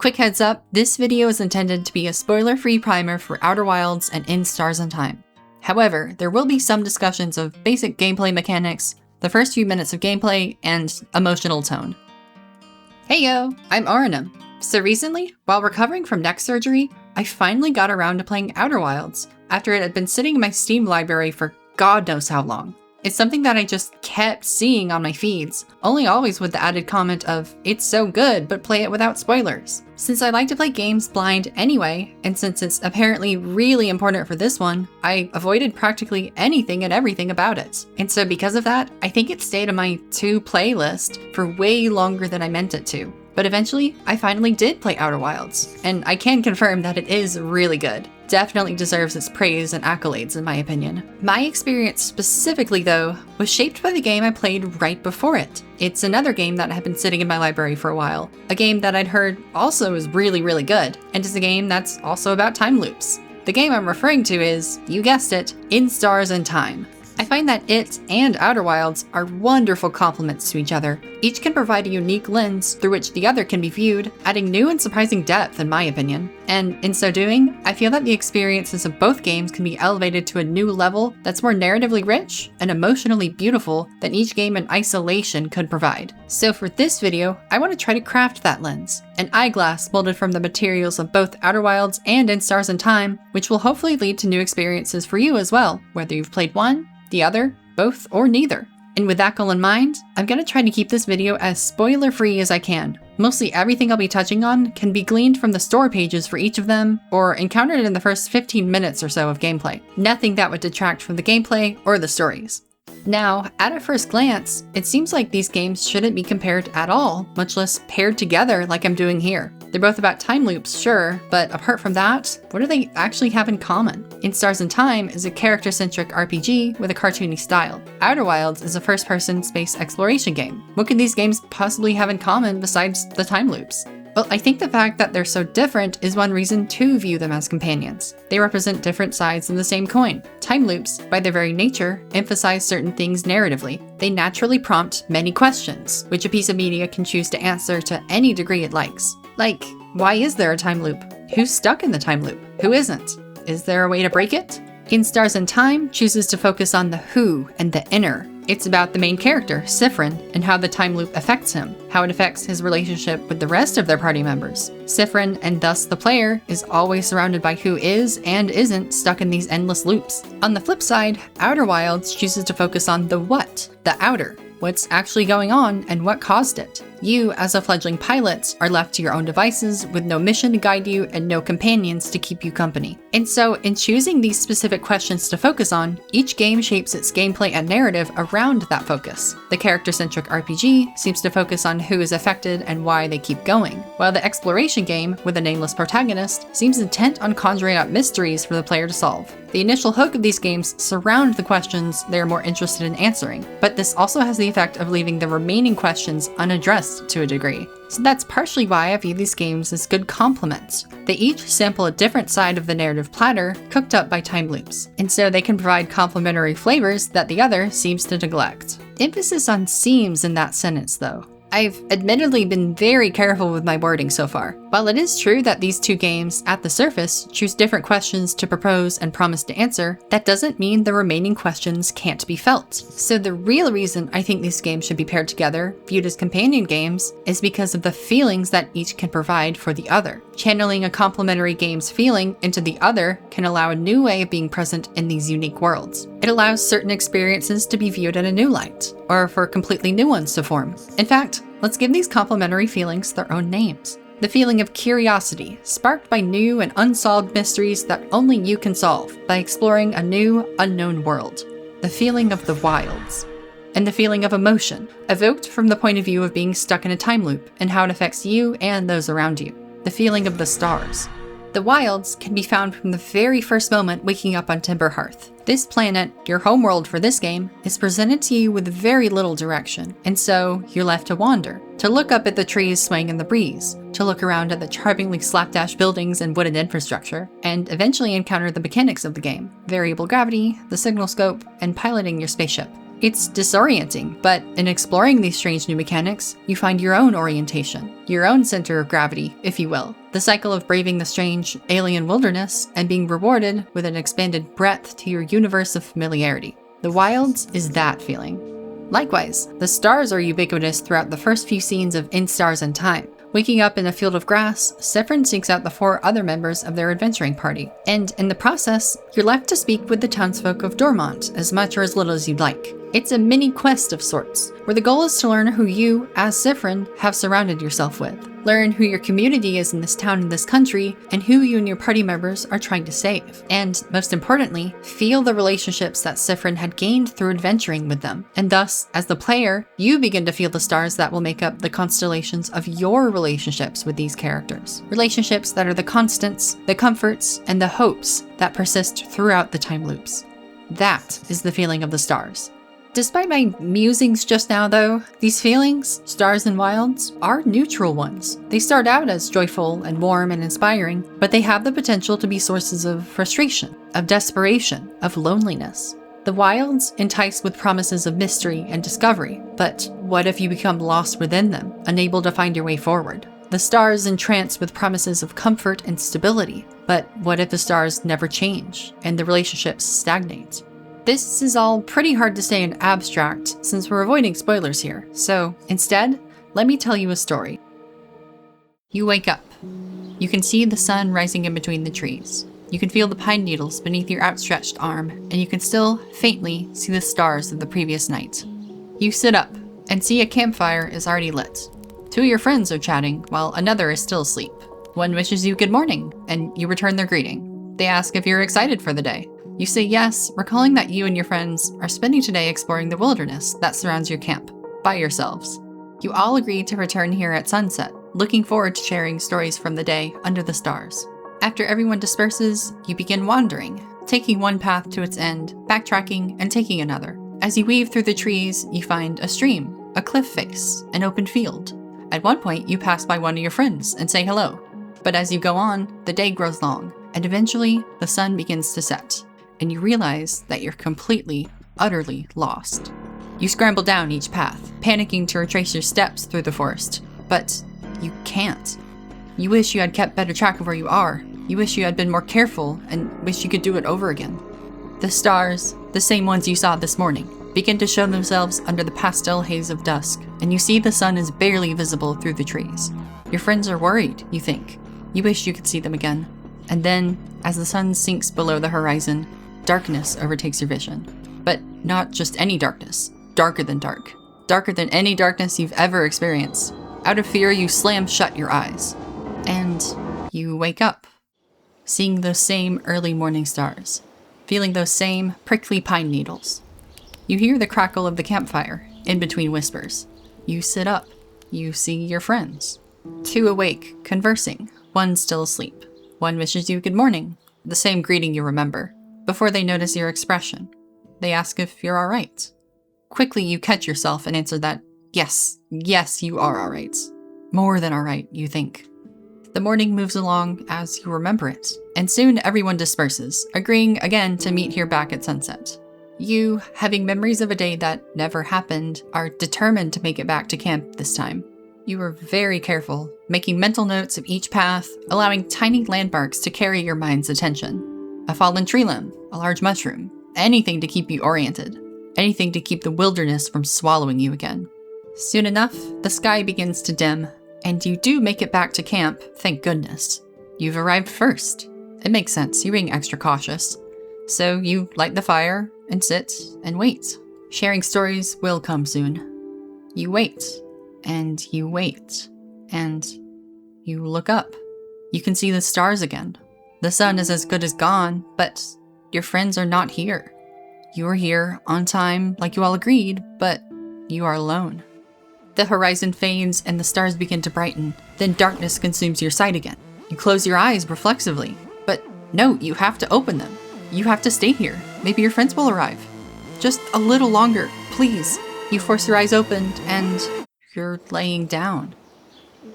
Quick heads up, this video is intended to be a spoiler-free primer for Outer Wilds and In Stars and Time. However, there will be some discussions of basic gameplay mechanics, the first few minutes of gameplay, and emotional tone. Heyo, I'm Arinam. So recently, while recovering from neck surgery, I finally got around to playing Outer Wilds after it had been sitting in my Steam library for God knows how long. It's something that I just kept seeing on my feeds, only always with the added comment of, it's so good, but play it without spoilers. Since I like to play games blind anyway, and since it's apparently really important for this one, I avoided practically anything and everything about it. And so because of that, I think it stayed on my to-play list for way longer than I meant it to. But eventually, I finally did play Outer Wilds, and I can confirm that it is really good. Definitely deserves its praise and accolades in my opinion. My experience specifically though, was shaped by the game I played right before it. It's another game that had been sitting in my library for a while, a game that I'd heard also is really good, and is a game that's also about time loops. The game I'm referring to is, you guessed it, In Stars and Time. I find that it and Outer Wilds are wonderful complements to each other. Each can provide a unique lens through which the other can be viewed, adding new and surprising depth in my opinion. And in so doing, I feel that the experiences of both games can be elevated to a new level that's more narratively rich and emotionally beautiful than each game in isolation could provide. So for this video, I want to try to craft that lens, an eyeglass molded from the materials of both Outer Wilds and In Stars and Time, which will hopefully lead to new experiences for you as well, whether you've played one, the other, both, or neither. And with that goal in mind, I'm gonna try to keep this video as spoiler-free as I can. Mostly everything I'll be touching on can be gleaned from the store pages for each of them, or encountered in the first 15 minutes or so of gameplay. Nothing that would detract from the gameplay or the stories. Now, at a first glance, it seems like these games shouldn't be compared at all, much less paired together like I'm doing here. They're both about time loops, sure, but apart from that, what do they actually have in common? In Stars and Time is a character-centric RPG with a cartoony style. Outer Wilds is a first-person space exploration game. What could these games possibly have in common besides the time loops? Well, I think the fact that they're so different is one reason to view them as companions. They represent different sides of the same coin. Time loops, by their very nature, emphasize certain things narratively. They naturally prompt many questions, which a piece of media can choose to answer to any degree it likes. Like, why is there a time loop? Who's stuck in the time loop? Who isn't? Is there a way to break it? In Stars and Time chooses to focus on the who and the inner. It's about the main character, Siffrin, and how the time loop affects him, how it affects his relationship with the rest of their party members. Siffrin, and thus the player, is always surrounded by who is and isn't stuck in these endless loops. On the flip side, Outer Wilds chooses to focus on the what, the outer. What's actually going on and what caused it. You, as a fledgling pilot, are left to your own devices with no mission to guide you and no companions to keep you company. And so, in choosing these specific questions to focus on, each game shapes its gameplay and narrative around that focus. The character-centric RPG seems to focus on who is affected and why they keep going, while the exploration game, with a nameless protagonist, seems intent on conjuring up mysteries for the player to solve. The initial hook of these games surround the questions they are more interested in answering, but this also has the effect of leaving the remaining questions unaddressed to a degree. So that's partially why I view these games as good complements. They each sample a different side of the narrative platter, cooked up by time loops, and so they can provide complementary flavors that the other seems to neglect. Emphasis on seems in that sentence though. I've admittedly been very careful with my wording so far. While it is true that these two games, at the surface, choose different questions to propose and promise to answer, that doesn't mean the remaining questions can't be felt. So the real reason I think these games should be paired together, viewed as companion games, is because of the feelings that each can provide for the other. Channeling a complementary game's feeling into the other can allow a new way of being present in these unique worlds. It allows certain experiences to be viewed in a new light, or for completely new ones to form. In fact, let's give these complementary feelings their own names. The feeling of curiosity, sparked by new and unsolved mysteries that only you can solve by exploring a new, unknown world. The feeling of the wilds. And the feeling of emotion, evoked from the point of view of being stuck in a time loop and how it affects you and those around you. The feeling of the stars. The wilds can be found from the very first moment waking up on Timber Hearth. This planet, your homeworld for this game, is presented to you with very little direction, and so you're left to wander, to look up at the trees swaying in the breeze, to look around at the charmingly slapdash buildings and wooden infrastructure, and eventually encounter the mechanics of the game, variable gravity, the signal scope, and piloting your spaceship. It's disorienting, but in exploring these strange new mechanics, you find your own orientation, your own center of gravity, if you will. The cycle of braving the strange, alien wilderness and being rewarded with an expanded breadth to your universe of familiarity. The Wilds is that feeling. Likewise, the stars are ubiquitous throughout the first few scenes of In Stars and Time. Waking up in a field of grass, Siffrin seeks out the 4 other members of their adventuring party, and in the process, you're left to speak with the townsfolk of Dormont as much or as little as you'd like. It's a mini quest of sorts, where the goal is to learn who you, as Siffrin, have surrounded yourself with. Learn who your community is in this town and this country, and who you and your party members are trying to save. And, most importantly, feel the relationships that Siffrin had gained through adventuring with them. And thus, as the player, you begin to feel the stars that will make up the constellations of your relationships with these characters. Relationships that are the constants, the comforts, and the hopes that persist throughout the time loops. That is the feeling of the stars. Despite my musings just now though, these feelings, Stars and Wilds, are neutral ones. They start out as joyful and warm and inspiring, but they have the potential to be sources of frustration, of desperation, of loneliness. The Wilds entice with promises of mystery and discovery, but what if you become lost within them, unable to find your way forward? The stars entrance with promises of comfort and stability, but what if the stars never change and the relationships stagnate? This is all pretty hard to say in abstract since we're avoiding spoilers here, so instead, let me tell you a story. You wake up. You can see the sun rising in between the trees. You can feel the pine needles beneath your outstretched arm, and you can still, faintly, see the stars of the previous night. You sit up and see a campfire is already lit. 2 of your friends are chatting while another is still asleep. One wishes you good morning, and you return their greeting. They ask if you're excited for the day. You say yes, recalling that you and your friends are spending today exploring the wilderness that surrounds your camp, by yourselves. You all agree to return here at sunset, looking forward to sharing stories from the day under the stars. After everyone disperses, you begin wandering, taking one path to its end, backtracking, and taking another. As you weave through the trees, you find a stream, a cliff face, an open field. At one point, you pass by one of your friends and say hello. But as you go on, the day grows long, and eventually, the sun begins to set. And you realize that you're completely, utterly lost. You scramble down each path, panicking to retrace your steps through the forest, but you can't. You wish you had kept better track of where you are. You wish you had been more careful and wish you could do it over again. The stars, the same ones you saw this morning, begin to show themselves under the pastel haze of dusk, and you see the sun is barely visible through the trees. Your friends are worried, you think. You wish you could see them again. And then, as the sun sinks below the horizon, darkness overtakes your vision. But not just any darkness. Darker than dark. Darker than any darkness you've ever experienced. Out of fear, you slam shut your eyes. And you wake up, seeing those same early morning stars, feeling those same prickly pine needles. You hear the crackle of the campfire, in between whispers. You sit up. You see your friends. 2 awake, conversing. 1 still asleep. 1 wishes you good morning, the same greeting you remember. Before they notice your expression, they ask if you're alright. Quickly you catch yourself and answer that, yes, you are alright. More than alright, you think. The morning moves along as you remember it, and soon everyone disperses, agreeing again to meet here back at sunset. You, having memories of a day that never happened, are determined to make it back to camp this time. You are very careful, making mental notes of each path, allowing tiny landmarks to carry your mind's attention. A fallen tree limb, a large mushroom, anything to keep you oriented, anything to keep the wilderness from swallowing you again. Soon enough, the sky begins to dim, and you do make it back to camp, thank goodness. You've arrived first. It makes sense, you're being extra cautious. So you light the fire, and sit, and wait. Sharing stories will come soon. You wait, and you wait, and you look up. You can see the stars again. The sun is as good as gone, but your friends are not here. You are here, on time, like you all agreed, but you are alone. The horizon fades and the stars begin to brighten, then darkness consumes your sight again. You close your eyes reflexively, but no, you have to open them. You have to stay here. Maybe your friends will arrive. Just a little longer, please. You force your eyes open and you're laying down.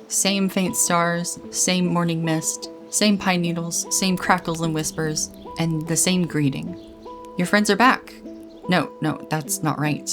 Same faint stars, same morning mist, same pine needles, same crackles and whispers, and the same greeting. Your friends are back. No, that's not right.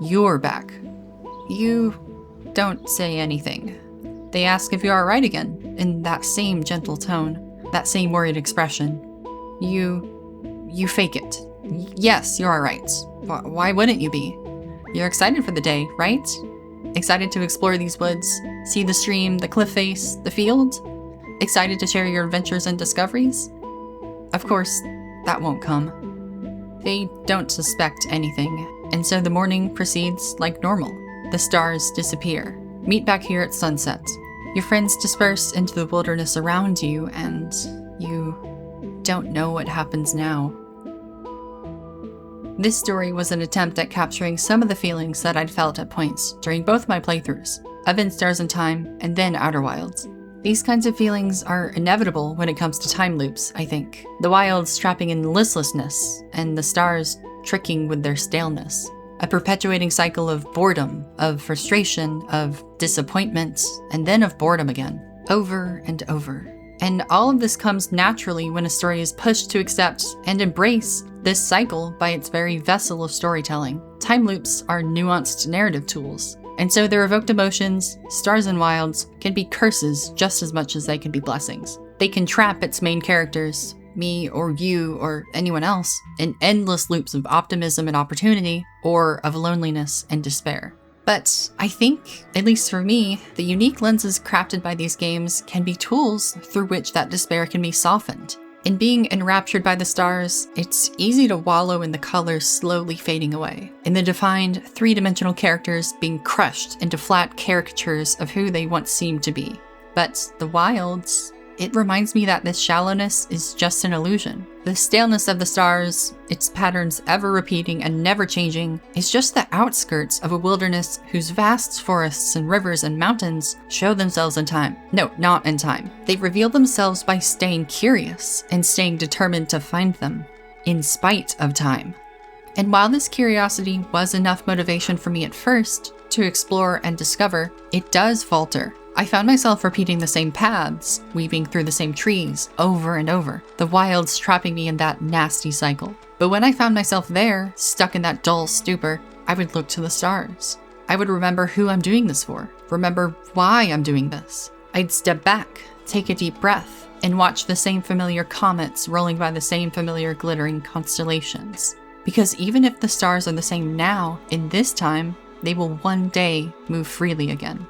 You're back. You don't say anything. They ask if you're alright again, in that same gentle tone, that same worried expression. You fake it. Yes, you're alright. Why wouldn't you be? You're excited for the day, right? Excited to explore these woods, see the stream, the cliff face, the field? Excited to share your adventures and discoveries? Of course, that won't come. They don't suspect anything, and so the morning proceeds like normal. The stars disappear. Meet back here at sunset. Your friends disperse into the wilderness around you, and you don't know what happens now. This story was an attempt at capturing some of the feelings that I'd felt at points during both my playthroughs, of In Stars and Time and then Outer Wilds. These kinds of feelings are inevitable when it comes to time loops, I think. The wilds trapping in listlessness, and the stars tricking with their staleness. A perpetuating cycle of boredom, of frustration, of disappointment, and then of boredom again, over and over. And all of this comes naturally when a story is pushed to accept and embrace this cycle by its very vessel of storytelling. Time loops are nuanced narrative tools, and so their evoked emotions, Stars and Wilds, can be curses just as much as they can be blessings. They can trap its main characters, me or you or anyone else, in endless loops of optimism and opportunity, or of loneliness and despair. But I think, at least for me, the unique lenses crafted by these games can be tools through which that despair can be softened. In being enraptured by the stars, it's easy to wallow in the colors slowly fading away, in the defined, three-dimensional characters being crushed into flat caricatures of who they once seemed to be. But the wilds, it reminds me that this shallowness is just an illusion. The staleness of the stars, its patterns ever repeating and never changing, is just the outskirts of a wilderness whose vast forests and rivers and mountains show themselves in time. No, not in time. They reveal themselves by staying curious and staying determined to find them, in spite of time. And while this curiosity was enough motivation for me at first to explore and discover, it does falter. I found myself repeating the same paths, weaving through the same trees, over and over, the wilds trapping me in that nasty cycle. But when I found myself there, stuck in that dull stupor, I would look to the stars. I would remember who I'm doing this for, remember why I'm doing this. I'd step back, take a deep breath, and watch the same familiar comets rolling by the same familiar glittering constellations. Because even if the stars are the same now, in this time, they will one day move freely again.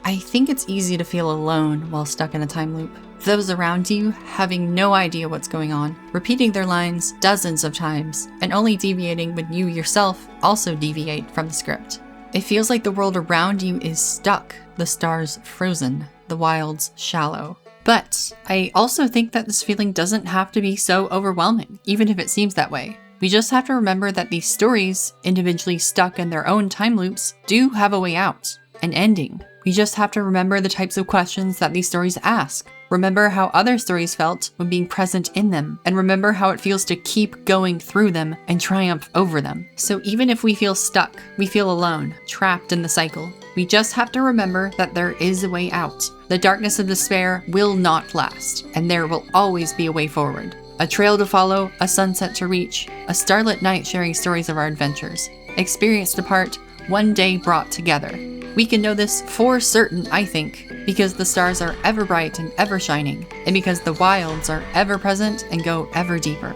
I think it's easy to feel alone while stuck in a time loop. Those around you having no idea what's going on, repeating their lines dozens of times, and only deviating when you yourself also deviate from the script. It feels like the world around you is stuck, the stars frozen, the wilds shallow. But I also think that this feeling doesn't have to be so overwhelming, even if it seems that way. We just have to remember that these stories, individually stuck in their own time loops, do have a way out, an ending. We just have to remember the types of questions that these stories ask. Remember how other stories felt when being present in them, and remember how it feels to keep going through them and triumph over them. So even if we feel stuck, we feel alone, trapped in the cycle, we just have to remember that there is a way out. The darkness of despair will not last, and there will always be a way forward. A trail to follow, a sunset to reach, a starlit night sharing stories of our adventures. Experienced apart, one day brought together. We can know this for certain, I think, because the stars are ever bright and ever shining, and because the wilds are ever present and go ever deeper.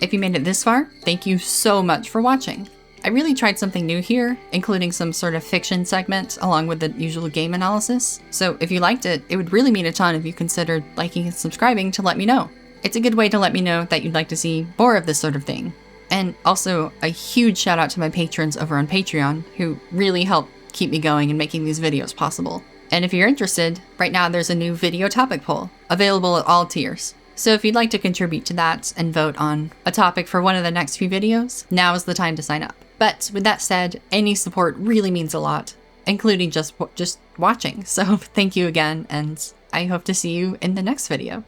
If you made it this far, thank you so much for watching. I really tried something new here, including some sort of fiction segment along with the usual game analysis. So if you liked it, it would really mean a ton if you considered liking and subscribing to let me know. It's a good way to let me know that you'd like to see more of this sort of thing. And also a huge shout out to my patrons over on Patreon who really help keep me going and making these videos possible. And if you're interested, right now there's a new video topic poll available at all tiers. So if you'd like to contribute to that and vote on a topic for one of the next few videos, now is the time to sign up. But with that said, any support really means a lot, including just watching. So thank you again, and I hope to see you in the next video.